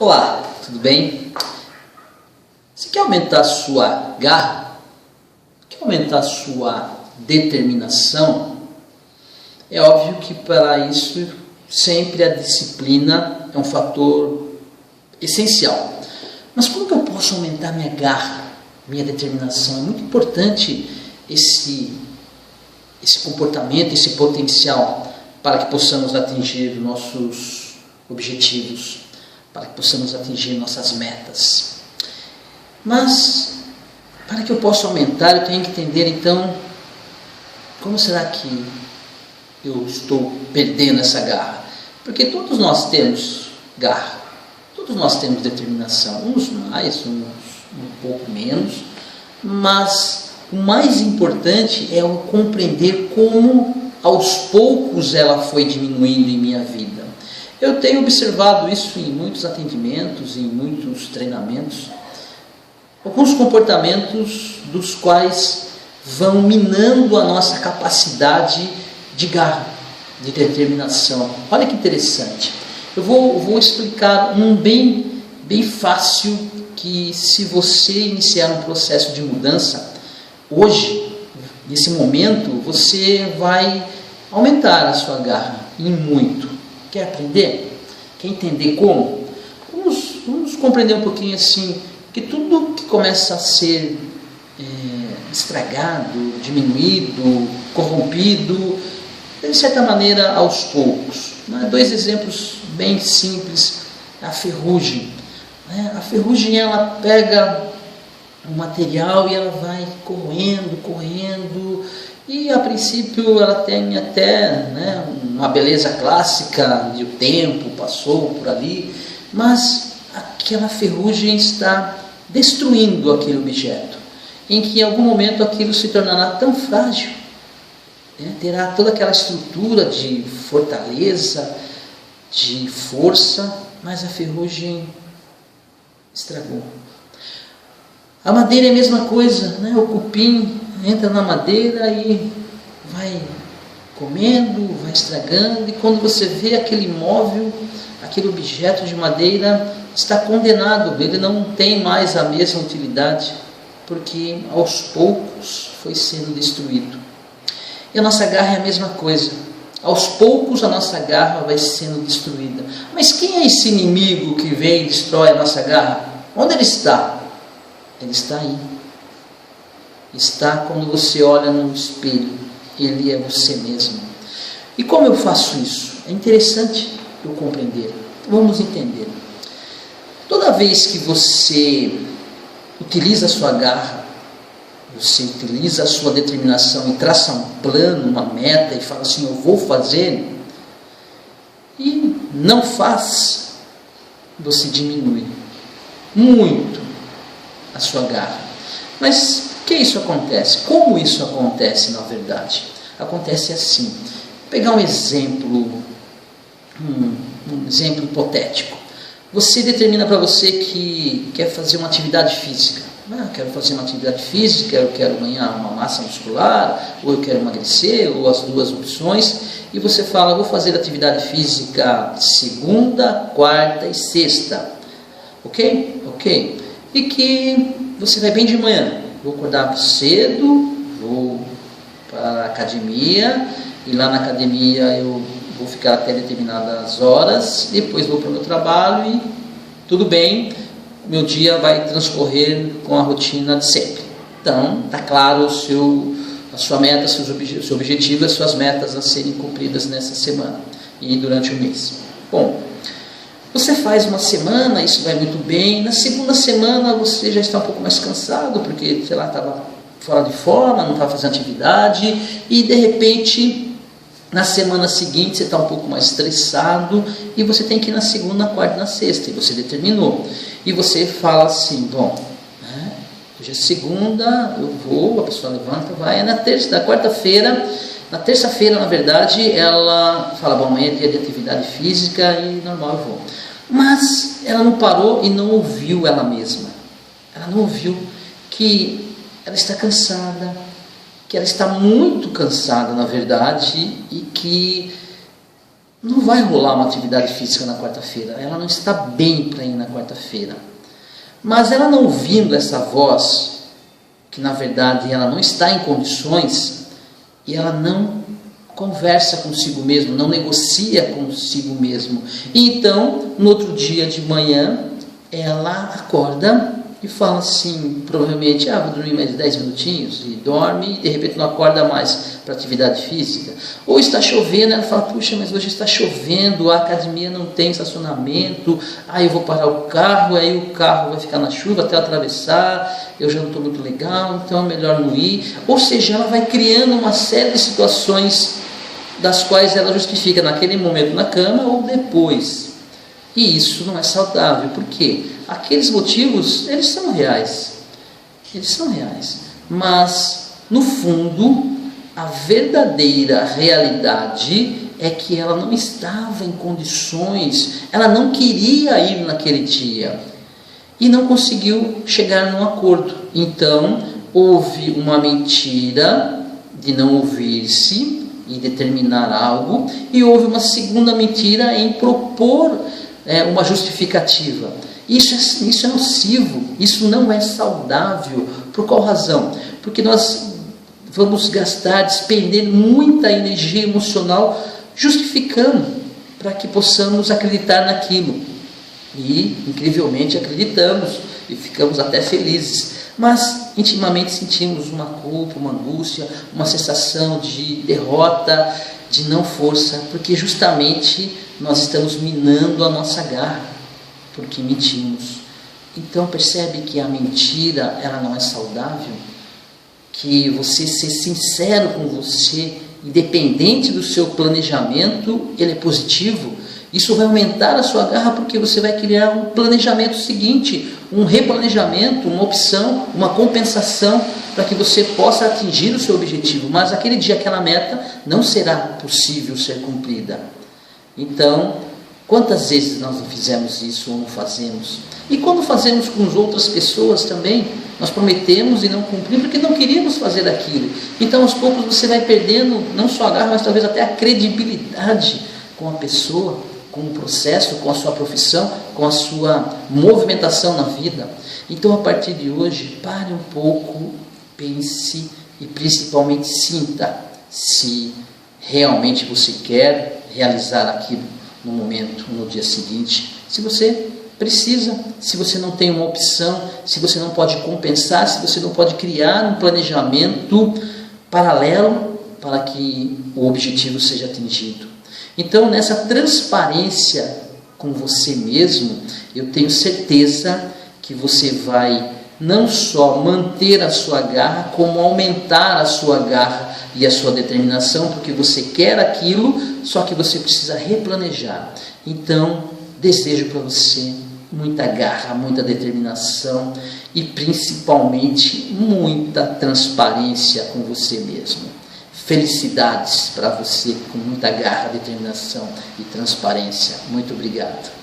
Olá, tudo bem? Você quer aumentar a sua garra? Quer aumentar a sua determinação? É óbvio que para isso sempre a disciplina é um fator essencial. Mas como que eu posso aumentar minha garra, minha determinação? É muito importante esse comportamento, esse potencial para que possamos atingir nossos objetivos, para que possamos atingir nossas metas. Mas, para que eu possa aumentar, eu tenho que entender então, como será que eu estou perdendo essa garra? Porque todos nós temos garra, todos nós temos determinação, uns mais, uns um pouco menos, mas o mais importante é eu compreender como aos poucos ela foi diminuindo em minha vida. Eu tenho observado isso em muitos atendimentos, em muitos treinamentos, alguns comportamentos dos quais vão minando a nossa capacidade de garra, de determinação. Olha que interessante. Eu vou explicar um bem fácil, que se você iniciar um processo de mudança, hoje, nesse momento, você vai aumentar a sua garra em muito. Quer aprender? Quer entender como? Vamos compreender um pouquinho assim, que tudo que começa a ser estragado, diminuído, corrompido, de certa maneira aos poucos. Dois exemplos bem simples. A ferrugem. A ferrugem, ela pega o material e ela vai correndo, e a princípio ela tem até uma beleza clássica, e o tempo passou por ali, mas aquela ferrugem está destruindo aquele objeto, em que em algum momento aquilo se tornará tão frágil, terá toda aquela estrutura de fortaleza, de força, mas a ferrugem estragou. A madeira é a mesma coisa, o cupim entra na madeira e vai comendo, vai estragando, e quando você vê aquele móvel, aquele objeto de madeira está condenado, ele não tem mais a mesma utilidade, porque aos poucos foi sendo destruído. E a nossa garra é a mesma coisa, aos poucos a nossa garra vai sendo destruída. Mas quem é esse inimigo que vem e destrói a nossa garra? Onde ele está? Ele está aí. Está quando você olha no espelho. Ele é você mesmo. E como eu faço isso? É interessante eu compreender. Vamos entender. Toda vez que você utiliza a sua garra, você utiliza a sua determinação e traça um plano, uma meta, e fala assim, eu vou fazer, e não faz, você diminui muito a sua garra. Mas que isso acontece? Como isso acontece na verdade? Acontece assim. Vou pegar um exemplo hipotético. Você determina para você que quer fazer uma atividade física. Quero fazer uma atividade física, eu quero ganhar uma massa muscular, ou eu quero emagrecer, ou as duas opções, e você fala, vou fazer atividade física segunda, quarta e sexta. Ok? Ok. E que você vai bem de manhã. Vou acordar cedo, vou para a academia, e lá na academia eu vou ficar até determinadas horas, depois vou para o meu trabalho e tudo bem, meu dia vai transcorrer com a rotina de sempre. Então, está claro a sua meta, seu objetivo, as suas metas a serem cumpridas nessa semana e durante o mês. Bom, você faz uma semana, isso vai muito bem. Na segunda semana você já está um pouco mais cansado, porque, estava fora de forma, não estava fazendo atividade, e de repente, na semana seguinte você está um pouco mais estressado, e você tem que ir na segunda, quarta e na sexta, e você determinou. E você fala assim, bom, hoje é segunda, eu vou, a pessoa levanta, vai, na quarta-feira, na terça-feira, na verdade, ela fala, bom, amanhã é dia de atividade física e normal eu vou. Mas ela não parou e não ouviu ela mesma. Ela não ouviu que ela está cansada, que ela está muito cansada, na verdade, e que não vai rolar uma atividade física na quarta-feira, ela não está bem para ir na quarta-feira. Mas ela não ouvindo essa voz, que na verdade ela não está em condições, e ela não conversa consigo mesmo, não negocia consigo mesmo. E então, no outro dia de manhã, ela acorda e fala assim, provavelmente, vou dormir mais 10 minutinhos, e dorme, e de repente não acorda mais para atividade física. Ou está chovendo, ela fala, puxa, mas hoje está chovendo, a academia não tem estacionamento, eu vou parar o carro, aí o carro vai ficar na chuva até atravessar, eu já não estou muito legal, então é melhor não ir. Ou seja, ela vai criando uma série de situações das quais ela justifica naquele momento na cama ou depois. E isso não é saudável, por quê? Aqueles motivos, eles são reais, mas no fundo, a verdadeira realidade é que ela não estava em condições, ela não queria ir naquele dia, e não conseguiu chegar num acordo. Então, houve uma mentira de não ouvir-se e determinar algo, e houve uma segunda mentira em propor uma justificativa. Isso é nocivo, isso não é saudável. Por qual razão? Porque nós vamos gastar, despender muita energia emocional justificando para que possamos acreditar naquilo. E, incrivelmente, acreditamos e ficamos até felizes. Mas, intimamente, sentimos uma culpa, uma angústia, uma sensação de derrota, de não força, porque justamente nós estamos minando a nossa garra, porque mentimos. Então percebe que a mentira, ela não é saudável, que você ser sincero com você, independente do seu planejamento, ele é positivo. Isso vai aumentar a sua garra, porque você vai criar um planejamento seguinte, um replanejamento, uma opção, uma compensação, para que você possa atingir o seu objetivo. Mas aquele dia, aquela meta, não será possível ser cumprida. Então, quantas vezes nós não fizemos isso ou não fazemos? E quando fazemos com as outras pessoas também, nós prometemos e não cumprimos porque não queríamos fazer aquilo. Então, aos poucos, você vai perdendo não só a garra, mas talvez até a credibilidade com a pessoa, com o processo, com a sua profissão, com a sua movimentação na vida. Então, a partir de hoje, pare um pouco, pense e principalmente sinta se realmente você quer realizar aquilo no momento, no dia seguinte. Se você precisa, se você não tem uma opção, se você não pode compensar, se você não pode criar um planejamento paralelo para que o objetivo seja atingido. Então, nessa transparência com você mesmo, eu tenho certeza que você vai não só manter a sua garra, como aumentar a sua garra e a sua determinação, porque você quer aquilo, só que você precisa replanejar. Então, desejo para você muita garra, muita determinação e principalmente muita transparência com você mesmo. Felicidades para você com muita garra, determinação e transparência. Muito obrigado.